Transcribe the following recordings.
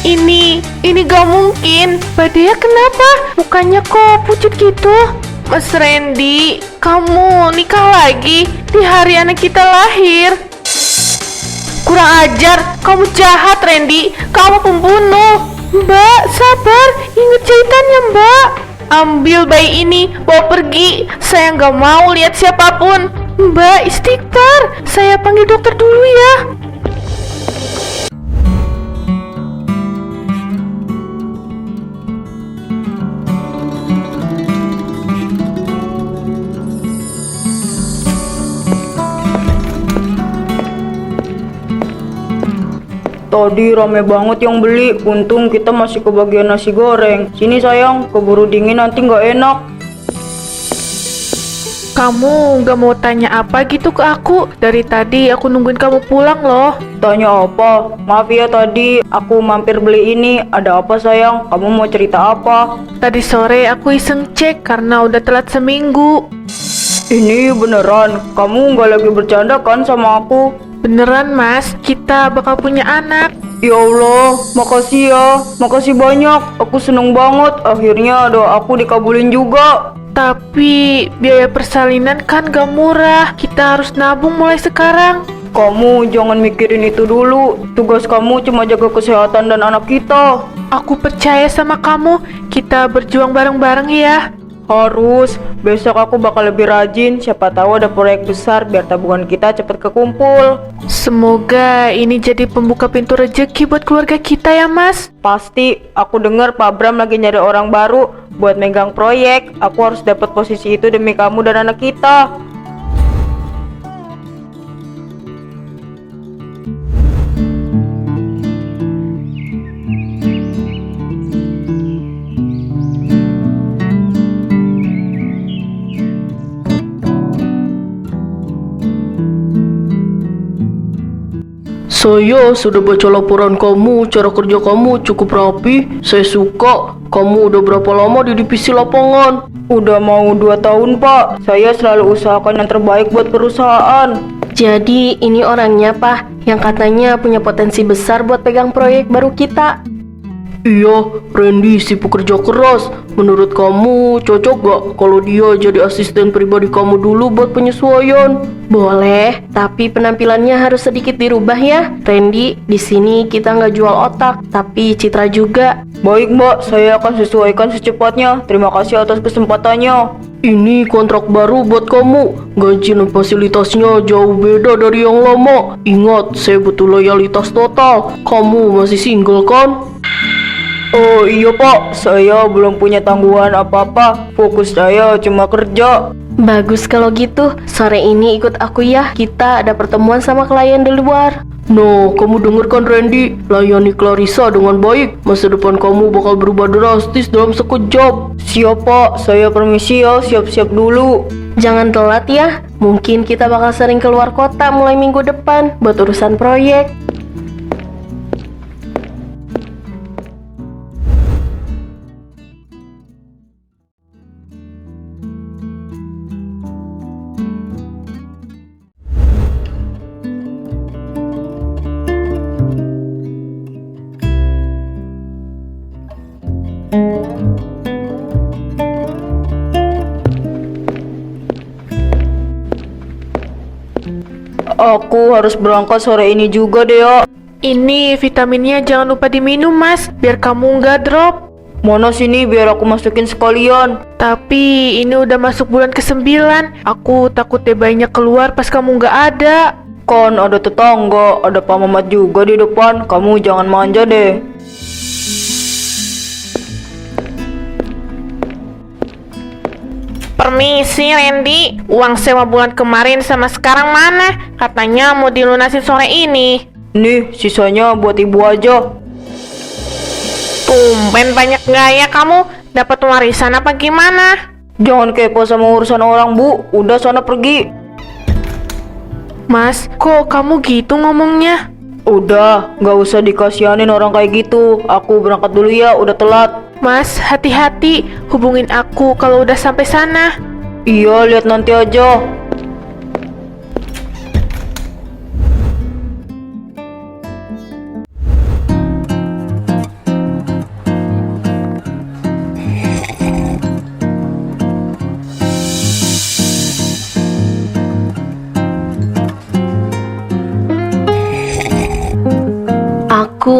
Ini gak mungkin. Mbak Dea kenapa? Mukanya kok pucat gitu? Mas Randy, kamu nikah lagi di hari anak kita lahir. Kurang ajar, kamu jahat Randy, kamu pembunuh. Mbak, sabar, ingat jahitannya Mbak. Ambil bayi ini, bawa pergi. Saya nggak mau lihat siapapun. Mbak, istighfar. Saya panggil dokter dulu ya. Tadi rame banget yang beli, untung kita masih kebagian nasi goreng. Sini sayang, keburu dingin nanti nggak enak. Kamu nggak mau tanya apa gitu ke aku? Dari tadi aku nungguin kamu pulang loh. Tanya apa? Maaf ya tadi, aku mampir beli ini. Ada apa sayang? Kamu mau cerita apa? Tadi sore aku iseng cek karena udah telat seminggu. Ini beneran? Kamu nggak lagi bercanda kan sama aku? Beneran mas, kita bakal punya anak. Ya Allah, makasih ya. Makasih banyak. Aku seneng banget. Akhirnya doa aku dikabulin juga. Tapi biaya persalinan kan gak murah. Kita harus nabung mulai sekarang. Kamu jangan mikirin itu dulu. Tugas kamu cuma jaga kesehatan dan anak kita. Aku percaya sama kamu. Kita berjuang bareng-bareng ya. Harus. Besok aku bakal lebih rajin. Siapa tahu ada proyek besar biar tabungan kita cepet kekumpul. Semoga ini jadi pembuka pintu rezeki buat keluarga kita ya mas. Pasti. Aku dengar Pak Bram lagi nyari orang baru buat megang proyek. Aku harus dapat posisi itu demi kamu dan anak kita. Saya sudah baca laporan kamu, cara kerja kamu cukup rapi. Saya suka. Kamu udah berapa lama di divisi lapangan? Udah mau 2 tahun Pak. Saya selalu usahakan yang terbaik buat perusahaan. Jadi ini orangnya Pak, yang katanya punya potensi besar buat pegang proyek baru kita. Iya, Randy si pekerja keras. Menurut kamu cocok gak kalau dia jadi asisten pribadi kamu dulu buat penyesuaian? Boleh, tapi penampilannya harus sedikit dirubah ya. Randy, di sini kita nggak jual otak, tapi citra juga. Baik Mbak, saya akan sesuaikan secepatnya. Terima kasih atas kesempatannya. Ini kontrak baru buat kamu. Gaji dan fasilitasnya jauh beda dari yang lama. Ingat, saya butuh loyalitas total. Kamu masih single kan? Oh iya Pak, saya belum punya tanggungan apa-apa. Fokus saya cuma kerja. Bagus kalau gitu, sore ini ikut aku ya. Kita ada pertemuan sama klien di luar. No, kamu dengarkan Randy. Layani Clarissa dengan baik. Masa depan kamu bakal berubah drastis dalam sekejap. Siap Pak, saya permisi ya, siap-siap dulu. Jangan telat ya. Mungkin kita bakal sering keluar kota mulai minggu depan buat urusan proyek. Aku harus berangkat sore ini juga deh ya. Ini vitaminnya jangan lupa diminum mas, biar kamu nggak drop. Mana sini biar aku masukin sekalian. Tapi ini udah masuk bulan ke-9. Aku takutnya banyak keluar pas kamu nggak ada. Kan ada tetangga, ada Pak Mamat juga di depan. Kamu jangan manja deh. Permisi Randy, uang sewa bulan kemarin sama sekarang mana? Katanya mau dilunasin sore ini. Nih, sisanya buat ibu aja. Tumben banyak gaya kamu, dapat warisan apa gimana? Jangan kepo sama urusan orang Bu, udah sana pergi. Mas, kok kamu gitu ngomongnya? Udah, gak usah dikasihanin orang kayak gitu. Aku berangkat dulu ya, udah telat. Mas, hati-hati, hubungin aku kalau udah sampai sana. Iya, lihat nanti aja.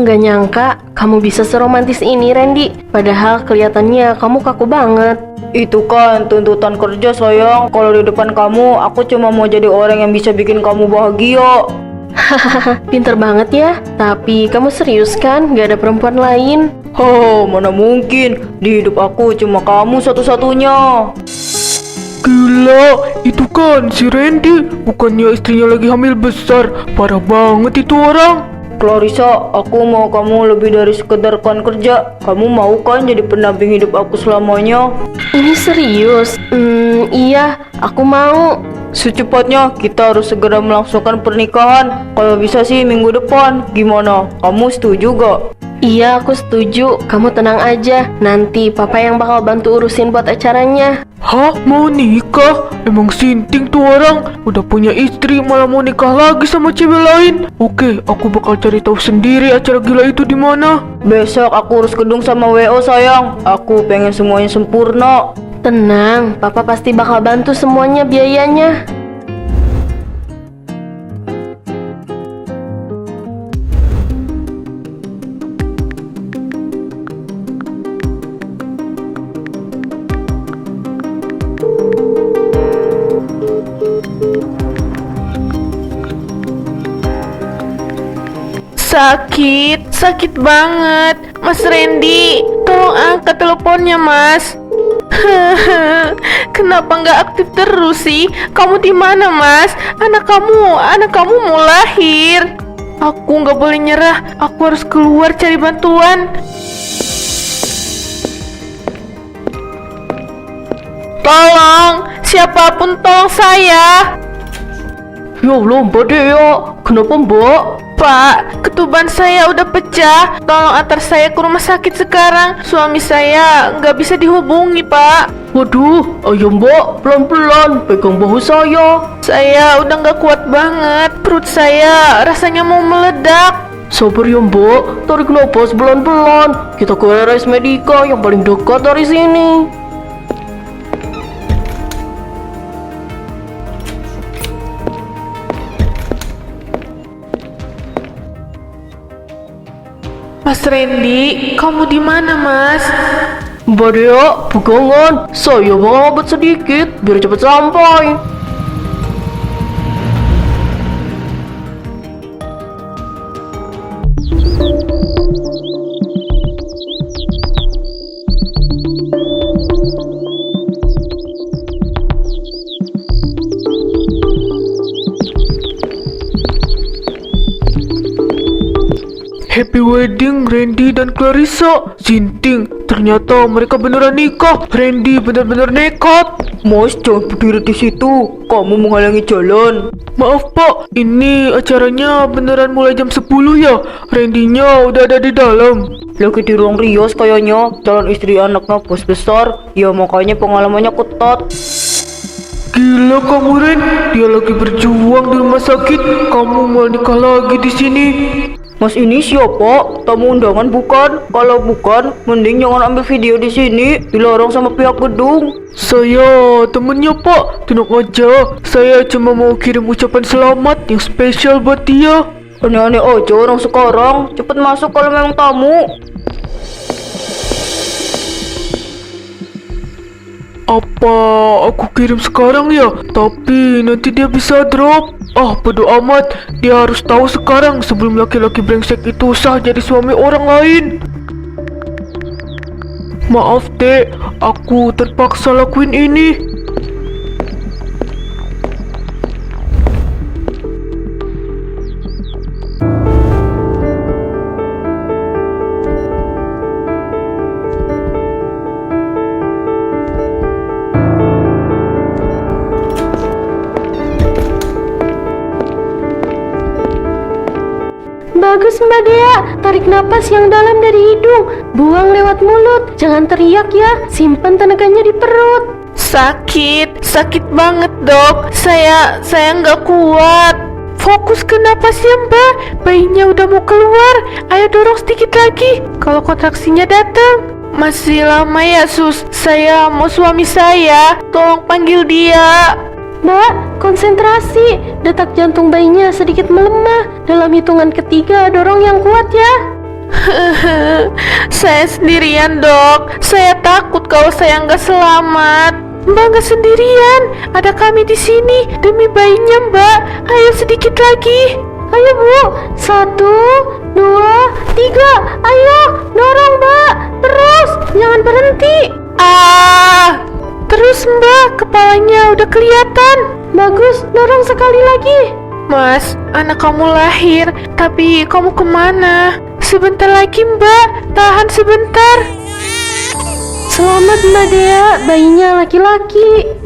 nggak nyangka kamu bisa seromantis ini, Randy. Padahal kelihatannya kamu kaku banget. Itu kan tuntutan kerja sayang. Kalau di depan kamu, aku cuma mau jadi orang yang bisa bikin kamu bahagia. Hahaha, pinter banget ya. Tapi kamu serius kan? Gak ada perempuan lain? Mana mungkin. Di hidup aku cuma kamu satu-satunya. Gila, itu kan si Randy. Bukannya istrinya lagi hamil besar. Parah banget itu orang. Clarissa, aku mau kamu lebih dari sekedar rekan kerja. Kamu mau kan jadi pendamping hidup aku selamanya? Ini serius? Iya, aku mau. Secepatnya kita harus segera melangsungkan pernikahan. Kalau bisa sih minggu depan. Gimana? Kamu setuju gak? Iya, aku setuju. Kamu tenang aja. Nanti papa yang bakal bantu urusin buat acaranya. Hah? Mau nikah? Emang sinting tuh orang. Udah punya istri malah mau nikah lagi sama cewek lain. Oke, aku bakal cari tahu sendiri acara gila itu di mana. Besok aku urus gedung sama WO sayang. Aku pengen semuanya sempurna. Tenang, papa pasti bakal bantu semuanya biayanya. Sakit banget. Mas Randy, tolong angkat teleponnya, Mas. Kenapa nggak aktif terus sih? Kamu di mana, Mas? Anak kamu mau lahir. Aku nggak boleh nyerah. Aku harus keluar cari bantuan. Tolong, siapapun tolong saya. Ya Allah, Mbak Dea. Kenapa, Mbak? Pak, ketuban saya udah pecah. Tolong antar saya ke rumah sakit sekarang. Suami saya nggak bisa dihubungi, Pak. Waduh, ayo Mbak, pelan-pelan, pegang bahu saya. Saya udah nggak kuat banget. Perut saya rasanya mau meledak. Sabar ya Mbak, tarik nafas pelan-pelan. Kita ke RS Medika yang paling dekat dari sini. Mas Randy, kamu di mana, Mas? Mbak Dea, pegangan. Saya mau obat sedikit, biar cepat sampai. Happy wedding Randy dan Clarissa. Sinting, ternyata mereka beneran nikah. Randy bener-bener nekat. Mas, jangan berdiri di situ. Kamu menghalangi jalan. Maaf Pak, ini acaranya beneran mulai jam 10 ya. Randy-nya udah ada di dalam. Lagi di ruang rias kayaknya. Calon istri anaknya bos besar. Ya makanya pengalamannya ketat. Gila kamu Ren, dia lagi berjuang di rumah sakit. Kamu mau nikah lagi di sini. Mas ini siapa? Tamu undangan bukan? Kalau bukan, mending jangan ambil video di sini. Dilarang sama pihak gedung. Saya temennya Pak, tenang aja. Saya cuma mau kirim ucapan selamat yang spesial buat dia. Aneh-aneh aja orang sekarang. Cepet masuk kalau memang tamu. Apa aku kirim sekarang ya? Tapi nanti dia bisa drop. Bodo amat. Dia harus tahu sekarang sebelum laki-laki brengsek itu sah jadi suami orang lain. Maaf Dek, aku terpaksa lakuin ini. Bagus Mbak Dea, tarik napas yang dalam dari hidung, buang lewat mulut. Jangan teriak ya, simpan tenaganya di perut. Sakit banget dok. Saya nggak kuat. Fokus ke napasnya Mbak. Bayinya udah mau keluar. Ayo dorong sedikit lagi. Kalau kontraksinya datang. Masih lama ya sus. Saya mau suami saya. Tolong panggil dia. Mbak, konsentrasi. Detak jantung bayinya sedikit melemah. Dalam hitungan ketiga, dorong yang kuat ya. Saya sendirian, Dok. Saya takut kalau saya nggak selamat. Mbak nggak sendirian. Ada kami di sini demi bayinya, Mbak. Ayo sedikit lagi. Ayo Bu, 1, 2, 3. Ayo, dorong Mbak. Terus, jangan berhenti. Terus Mbak, kepalanya udah kelihatan. Bagus, dorong sekali lagi. Mas, anak kamu lahir, tapi kamu kemana? Sebentar lagi Mbak, tahan sebentar. Selamat Mbak Dea, bayinya laki-laki.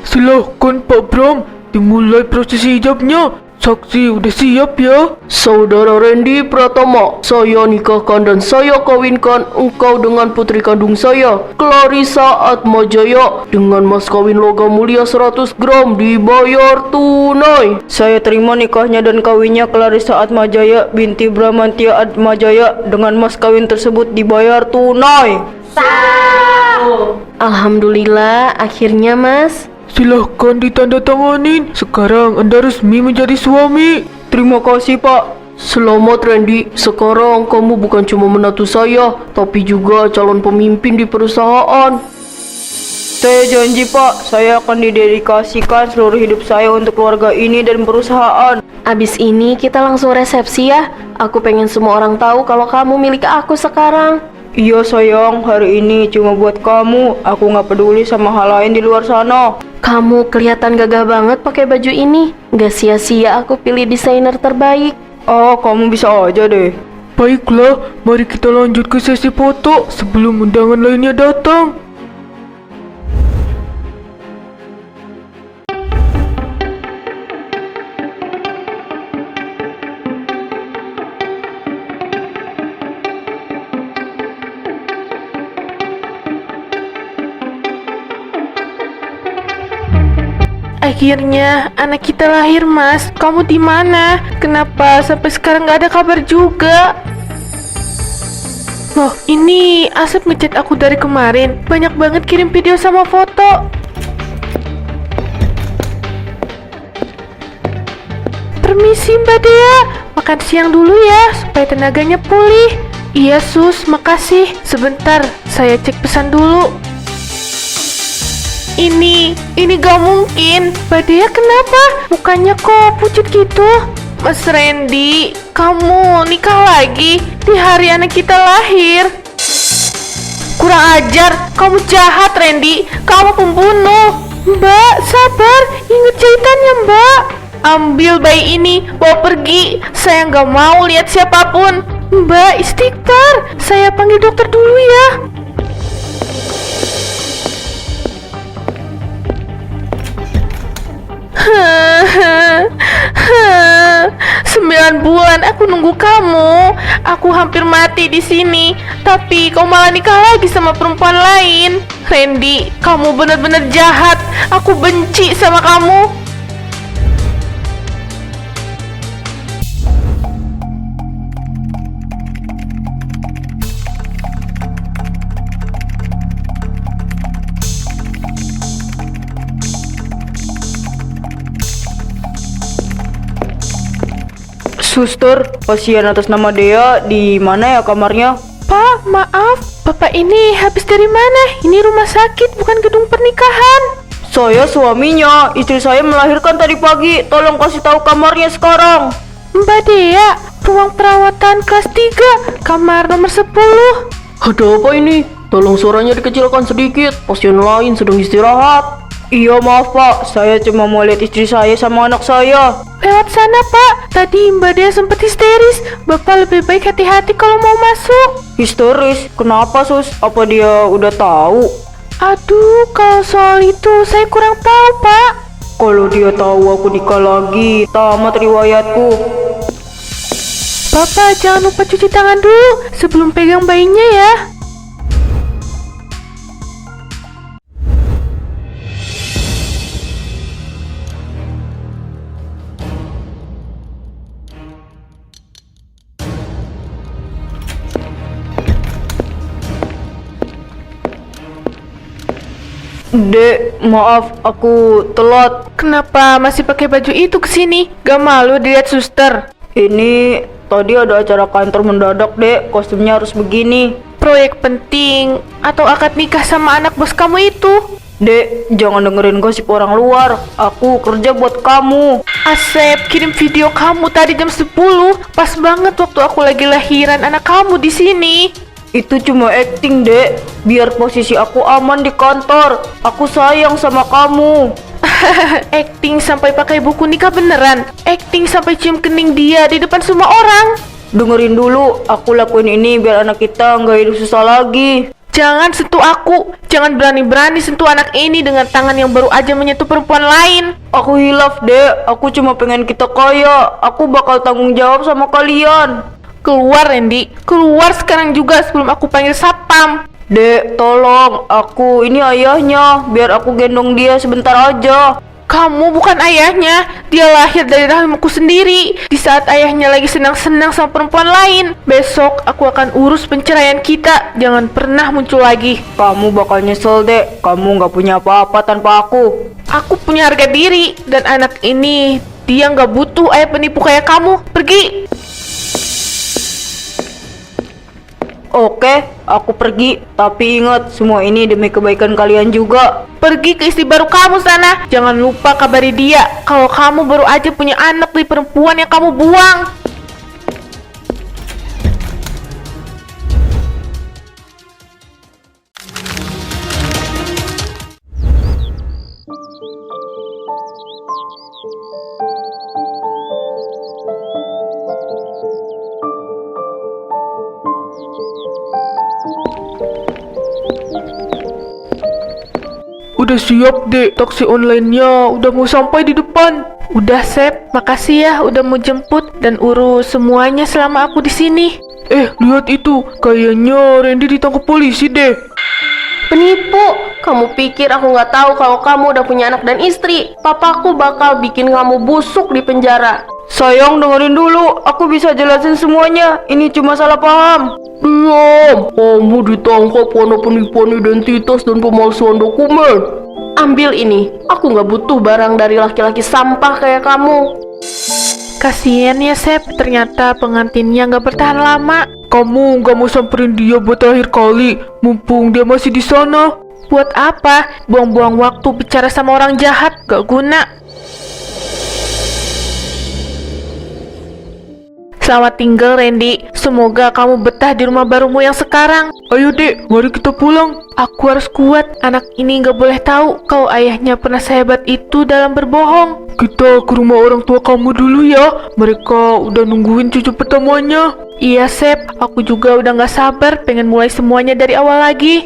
Silahkan Pak Bram, dimulai prosesi hijabnya. Saksi udah siap ya? Saudara Randy Pratama, saya nikahkan dan saya kawinkan engkau dengan putri kandung saya, Clarissa Atmajaya, dengan mas kawin logam mulia 100 gram dibayar tunai. Saya terima nikahnya dan kawinnya Clarissa Atmajaya binti Bramantia Atmajaya dengan mas kawin tersebut dibayar tunai. Alhamdulillah, akhirnya Mas. Silahkan ditandatanganin. Sekarang Anda resmi menjadi suami. Terima kasih Pak. Selamat Randy, sekarang kamu bukan cuma menantu saya, tapi juga calon pemimpin di perusahaan. Saya janji Pak, saya akan didedikasikan seluruh hidup saya untuk keluarga ini dan perusahaan. Abis ini kita langsung resepsi ya. Aku pengen semua orang tahu kalau kamu milik aku sekarang. Iya sayang, hari ini cuma buat kamu. Aku nggak peduli sama hal lain di luar sana. Kamu kelihatan gagah banget pakai baju ini. Gak sia-sia aku pilih desainer terbaik. Oh, kamu bisa aja deh. Baiklah, mari kita lanjut ke sesi foto sebelum undangan lainnya datang. Akhirnya anak kita lahir, Mas. Kamu di mana? Kenapa sampai sekarang nggak ada kabar juga? Loh, ini Asep ngechat aku dari kemarin. Banyak banget kirim video sama foto. Permisi Mbak Dea, makan siang dulu ya supaya tenaganya pulih. Iya Sus, makasih. Sebentar, saya cek pesan dulu. Ini gak mungkin. Mbak Dea kenapa? Mukanya kok pucat gitu? Mas Randy, kamu nikah lagi di hari anak kita lahir. Kurang ajar, kamu jahat Randy. Kamu pembunuh. Mbak, sabar. Ingat jahitannya Mbak. Ambil bayi ini, bawa pergi. Saya nggak mau lihat siapapun. Mbak, istighfar. Saya panggil dokter dulu ya. 9 bulan aku nunggu kamu. Aku hampir mati di sini, tapi kau malah nikah lagi sama perempuan lain. Randy, kamu benar-benar jahat. Aku benci sama kamu. Suster, pasien atas nama Dea di mana ya kamarnya? Pak, maaf. Bapak ini habis dari mana? Ini rumah sakit, bukan gedung pernikahan. Saya suaminya. Istri saya melahirkan tadi pagi. Tolong kasih tahu kamarnya sekarang. Mbak Dea, ruang perawatan kelas 3, kamar nomor 10. Ada apa ini? Tolong suaranya dikecilkan sedikit, pasien lain sedang istirahat. Iya maaf Pak, saya cuma mau lihat istri saya sama anak saya. Lewat sana Pak, tadi Mbak Dea sempat histeris. Bapak lebih baik hati-hati kalau mau masuk. Histeris? Kenapa Sus? Apa dia udah tahu? Aduh, kalau soal itu saya kurang tahu Pak. Kalau dia tahu aku nikah lagi, tamat riwayatku. Bapak jangan lupa cuci tangan dulu sebelum pegang bayinya ya. Dek, maaf, aku telat. Kenapa masih pakai baju itu ke sini? Gak malu dilihat suster? Ini tadi ada acara kantor mendadak, Dek. Kostumnya harus begini. Proyek penting atau akad nikah sama anak bos kamu itu? Dek, jangan dengerin gosip orang luar. Aku kerja buat kamu. Asep, kirim video kamu tadi jam 10. Pas banget waktu aku lagi lahiran anak kamu di sini. Itu cuma acting, Dek. Biar posisi aku aman di kantor. Aku sayang sama kamu. Acting sampai pakai buku nikah beneran. Acting sampai cium kening dia di depan semua orang. Dengerin dulu, aku lakuin ini biar anak kita nggak hidup susah lagi. Jangan sentuh aku. Jangan berani-berani sentuh anak ini dengan tangan yang baru aja menyentuh perempuan lain. Aku hilaf, Dek. Aku cuma pengen kita kaya. Aku bakal tanggung jawab sama kalian. Keluar, Randy. Keluar sekarang juga sebelum aku panggil satpam. Dek, tolong. Aku ini ayahnya. Biar aku gendong dia sebentar aja. Kamu bukan ayahnya. Dia lahir dari rahimku sendiri. Di saat ayahnya lagi senang-senang sama perempuan lain. Besok aku akan urus penceraian kita. Jangan pernah muncul lagi. Kamu bakal nyesel, Dek. Kamu nggak punya apa-apa tanpa aku. Aku punya harga diri. Dan anak ini, dia nggak butuh ayah penipu kayak kamu. Pergi. Oke, aku pergi. Tapi ingat, semua ini demi kebaikan kalian juga. Pergi ke istri baru kamu sana. Jangan lupa kabari dia kalau kamu baru aja punya anak dari perempuan yang kamu buang. Udah siap, Dek. Taksi online-nya udah mau sampai di depan. Udah, Sep. Makasih ya udah mau jemput dan urus semuanya selama aku di sini. Lihat itu. Kayaknya Randy ditangkap polisi deh. Penipu, kamu pikir aku nggak tahu kalau kamu udah punya anak dan istri? Papaku bakal bikin kamu busuk di penjara. Sayang, dengerin dulu. Aku bisa jelasin semuanya. Ini cuma salah paham. Diam! Kamu ditangkap karena penipuan identitas dan pemalsuan dokumen. Ambil ini, aku nggak butuh barang dari laki-laki sampah kayak kamu. Kasian ya, Sep. Ternyata pengantinnya nggak bertahan lama. Kamu gak mau samperin dia buat terakhir kali, mumpung dia masih di sana. Buat apa? Buang-buang waktu bicara sama orang jahat. Gak guna. Selamat tinggal, Randy. Semoga kamu betah di rumah barumu yang sekarang. Ayo, Dek, mari kita pulang. Aku harus kuat. Anak ini gak boleh tahu kalau ayahnya pernah sehebat itu dalam berbohong. Kita ke rumah orang tua kamu dulu ya. Mereka udah nungguin cucu pertamanya. Iya, Sep. Aku juga udah gak sabar pengen mulai semuanya dari awal lagi.